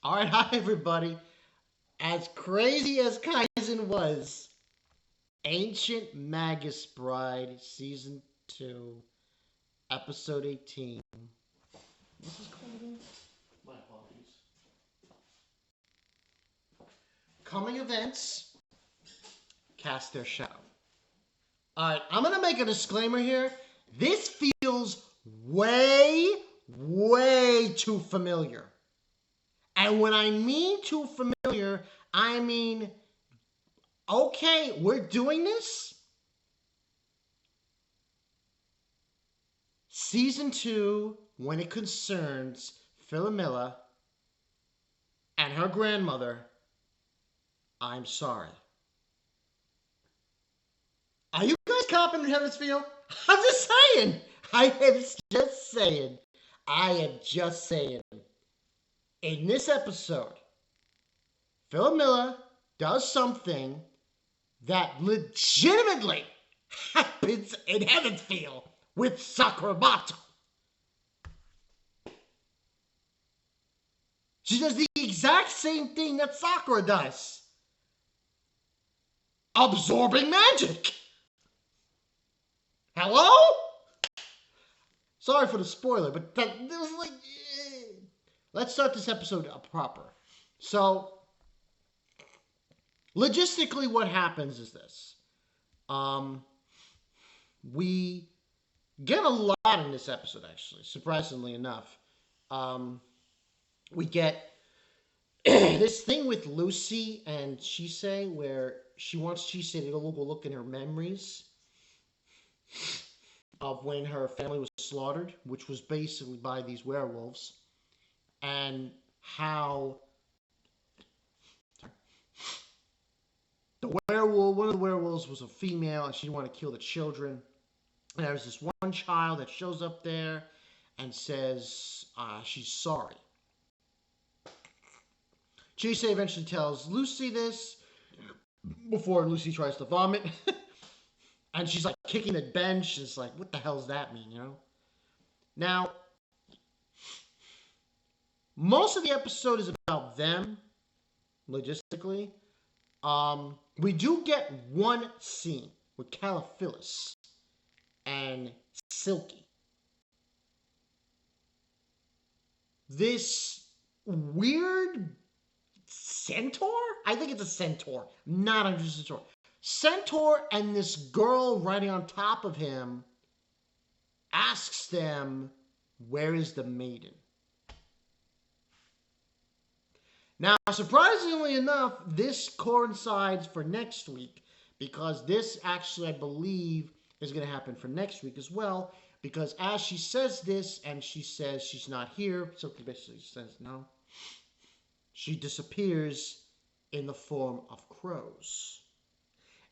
All right, hi everybody. As crazy as Kaizen was, Ancient Magus Bride, Season 2, Episode 18. This is called again? My apologies. Coming events cast their shadow. All right, I'm going to make a disclaimer here. This feels way too familiar. And when I mean too familiar, I mean, okay, we're doing this. Season 2, when it concerns Philomeo and her grandmother, I'm sorry. Are you guys confident how this feel? I'm just saying. I am just saying. I am just saying. In this episode, Philomeo does something that legitimately happens in Heavenfield with Sakuramato. She does the exact same thing that Sakura does. Absorbing magic. Hello? Sorry for the spoiler, but that was like... Let's start this episode up proper. So, logistically what happens is this. We get a lot in this episode, actually, surprisingly enough. We get this thing with Lucy and Chisei where she wants Chisei to go look in her memories of when her family was slaughtered, which was basically by these werewolves, and how one of the werewolves was a female and she didn't want to kill the children. And there's this one child that shows up there and says she's sorry. Chisei eventually tells Lucy this before Lucy tries to vomit. And she's like kicking the bench. It's like, what the hell does that mean, you know? Now, most of the episode is about them, logistically. We do get one scene with Caliphyllus and Silky. This weird centaur? I think it's a centaur, not a centaur. Centaur and this girl riding on top of him asks them, where is the maiden? Now, surprisingly enough, this coincides for next week because this actually, I believe, is going to happen for next week as well. Because as she says this and she says she's not here, so basically says no, she disappears in the form of crows.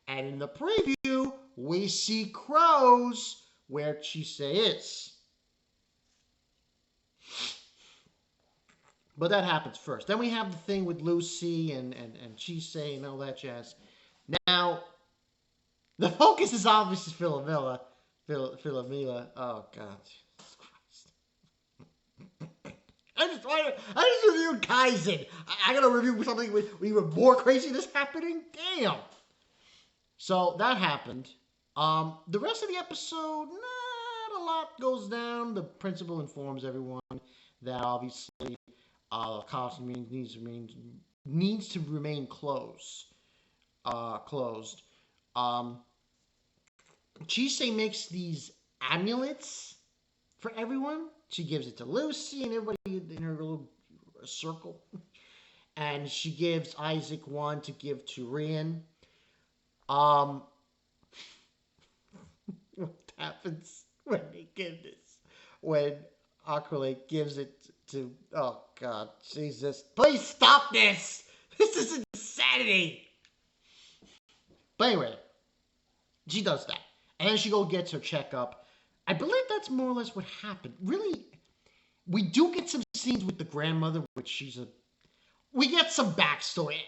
And in the preview, we see crows where Chisei is. But that happens first. Then we have the thing with Lucy and Chisei and all that jazz. Now, the focus is obviously Philomeo. Oh, God. Jesus Christ. I just reviewed Kaizen. I gotta review something with even more craziness happening? Damn. So, that happened. The rest of the episode, not a lot goes down. The principal informs everyone that obviously Cosmo needs to remain closed. Chisei makes these amulets for everyone. She gives it to Lucy and everybody in her little circle. And she gives Isaac one to give to Rian. What happens when they give this? When Aqualate gives it to... Oh, God. Jesus. Please stop this! This is insanity! But anyway, she does that. And then she gets her checkup. I believe that's more or less what happened. Really, we do get some scenes with the grandmother, which she's a... We get some backstory.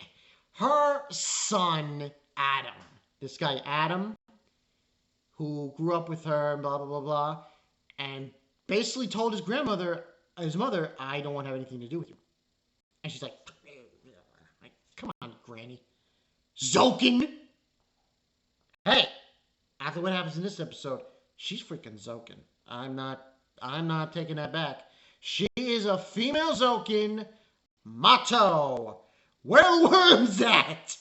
Her son, Adam. This guy, Adam, who grew up with her and blah, blah, blah, blah. And basically told his mother, I don't want to have anything to do with you. And she's like, come on, Granny. Zokin? Hey, after what happens in this episode, she's freaking Zokin. I'm not taking that back. She is a female Zokin. Motto. Where are the worms at?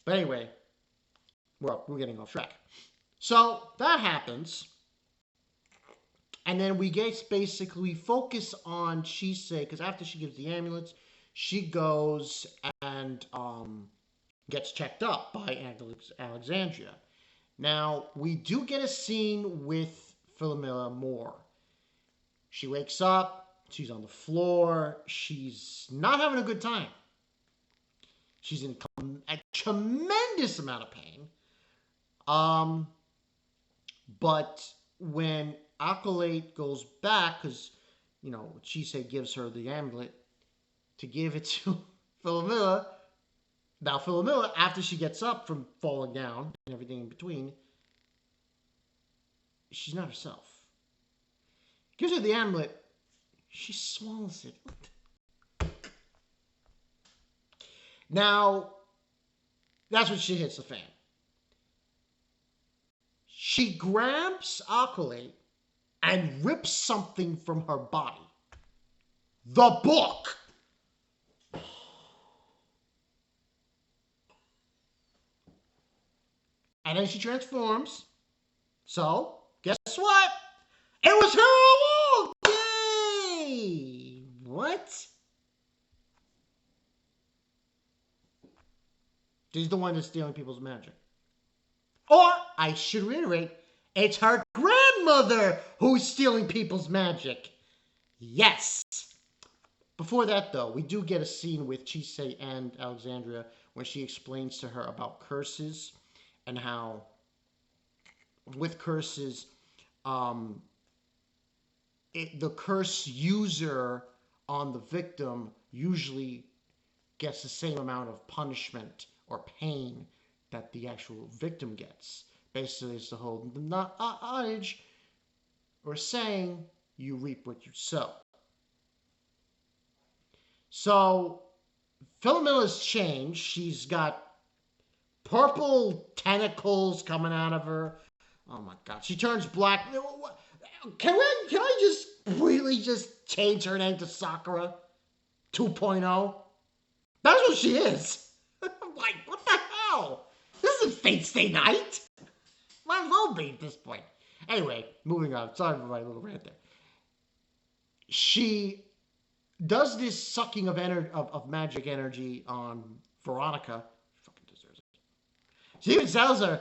But anyway, we're getting off track. So that happens. And then we get basically focus on Chise, because after she gives the amulets, she goes and gets checked up by Alexandria. Now, we do get a scene with Philomeo more. She wakes up, she's on the floor, she's not having a good time. She's in a tremendous amount of pain. But when Acolyte goes back, because, Chise gives her the amulet to give it to Philomeo. Now, Philomeo, after she gets up from falling down and everything in between, she's not herself. Gives her the amulet, she swallows it. Now, that's when shit hits the fan. She grabs Acolyte and rips something from her body. The book! And then she transforms. So, guess what? It was her all along! Yay! What? She's the one that's stealing people's magic. Or, I should reiterate, it's her grandmother who's stealing people's magic. Yes! Before that, though, we do get a scene with Chise and Alexandria when she explains to her about curses and how, with curses, the curse user on the victim usually gets the same amount of punishment or pain that the actual victim gets. Basically, it's the whole adage or saying, you reap what you sow. So, Philomena's changed. She's got purple tentacles coming out of her. Oh my god. She turns black. Can I just really just change her name to Sakura 2.0? That's what she is. I'm like, what the hell? This isn't Fate Stay Night. Might as well be at this point. Anyway, moving on. Sorry for my little rant there. She does this sucking of magic energy on Veronica. She fucking deserves it. She even tells her,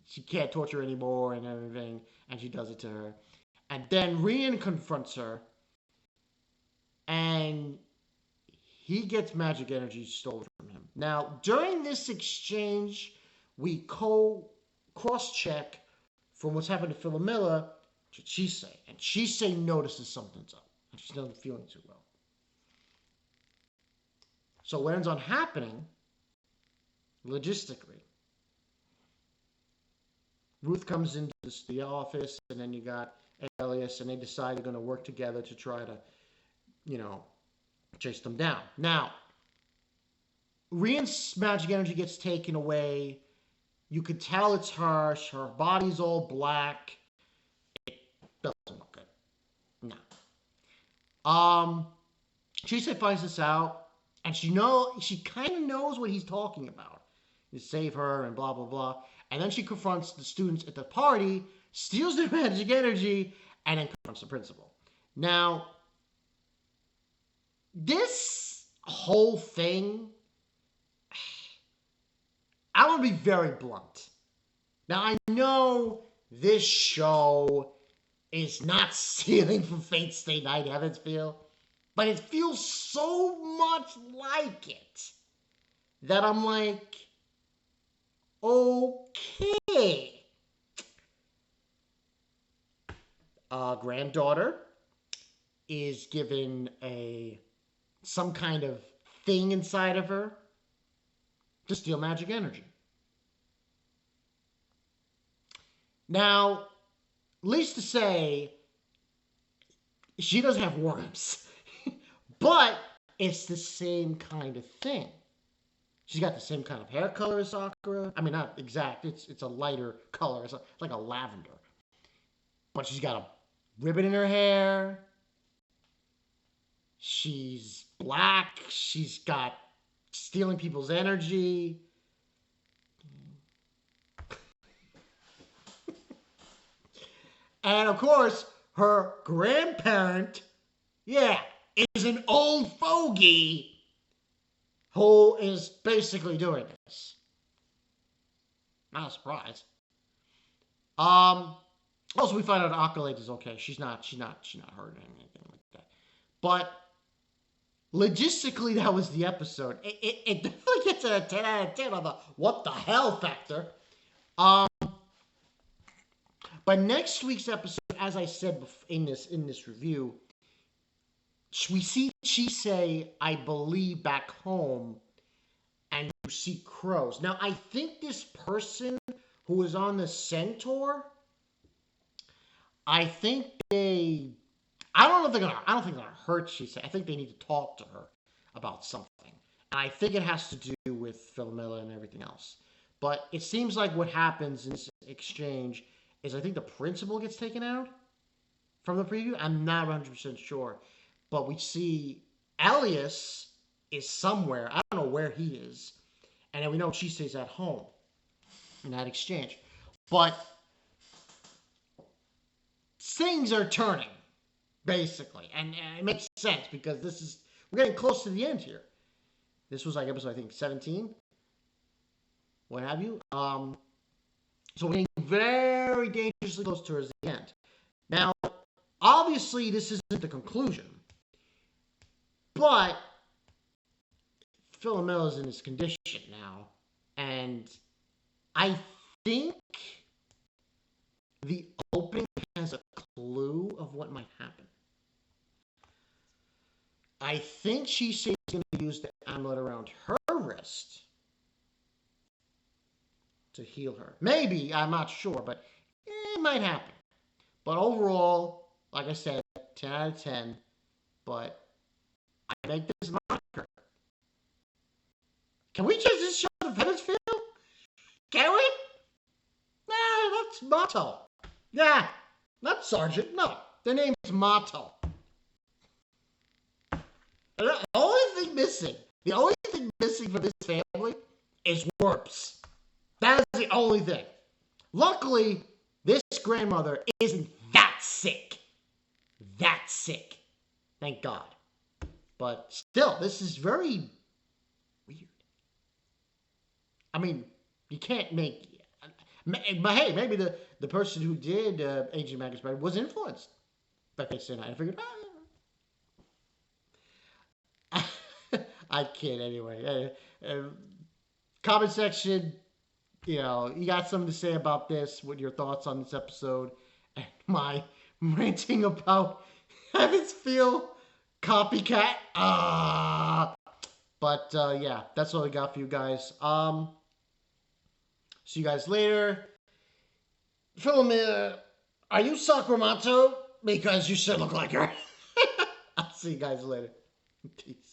she can't torture anymore and everything, and she does it to her. And then Rian confronts her, and he gets magic energy stolen from him. Now, during this exchange, we cross-check from what's happened to Philomela to Chise. And Chise notices something's up. And she's not feeling too well. So what ends up happening, logistically, Ruth comes into the office, and then you got Elias, and they decide they're going to work together to try to, chase them down. Now, Rian's magic energy gets taken away. You could tell it's her. Her body's all black. It doesn't look good. No. Chise finds this out, and she kind of knows what he's talking about. You save her and blah, blah, blah. And then she confronts the students at the party, steals their magic energy, and then confronts the principal. Now, this whole thing, I want to be very blunt. Now, I know this show is not stealing from Fate Stay Night, Evansville, but it feels so much like it that I'm like, okay. Granddaughter is given some kind of thing inside of her to steal magic energy. Now, least to say, she doesn't have worms. But it's the same kind of thing. She's got the same kind of hair color as Sakura. I mean, not exact. It's a lighter color. It's like a lavender. But she's got a ribbon in her hair. She's black. She's got stealing people's energy. And of course, her grandparent, yeah, is an old fogey who is basically doing this. Not a surprise. Also, we find out Accolade is okay. She's not hurt or anything like that. But logistically, that was the episode. It definitely gets a 10 out of 10 on the what the hell factor. But next week's episode, as I said in this review, we see Chisei, I believe, back home, and you see crows. Now, I think this person who was on the Centaur, I don't think they're gonna hurt Chisei. I think they need to talk to her about something. And I think it has to do with Philomeo and everything else. But it seems like what happens in this exchange is I think the principal gets taken out from the preview. I'm not 100% sure. But we see Elias is somewhere. I don't know where he is. And then we know Chisei's at home in that exchange. But things are turning, basically. And it makes sense because we're getting close to the end here. This was like episode, I think, 17. What have you. So we're getting very dangerously close towards the end. Now, obviously, this isn't the conclusion. But Philomeo's in his condition now. And I think the opening has a clue of what might happen. I think she's going to use the amulet around her wrist to heal her. Maybe, I'm not sure, but it might happen. But overall, like I said, 10 out of 10. But I make this moniker. Can we just show the Venice feel? Can we? Nah, that's Motto. Yeah, not Sergeant. No, their name's Motto. The only thing missing for this family is Warps. That is the only thing. Luckily, this grandmother isn't that sick. That sick. Thank God. But still, this is very weird. I mean, you can't make... But hey, maybe the person who did Agent Magus was influenced by Fate Night. I figured, I kid anyway. Comment section, you got something to say about this, what your thoughts on this episode, and my ranting about Heaven's Feel copycat. But yeah, that's all I got for you guys. See you guys later. Philomeo, are you Sacramento? Because you should look like her. I'll see you guys later. Peace.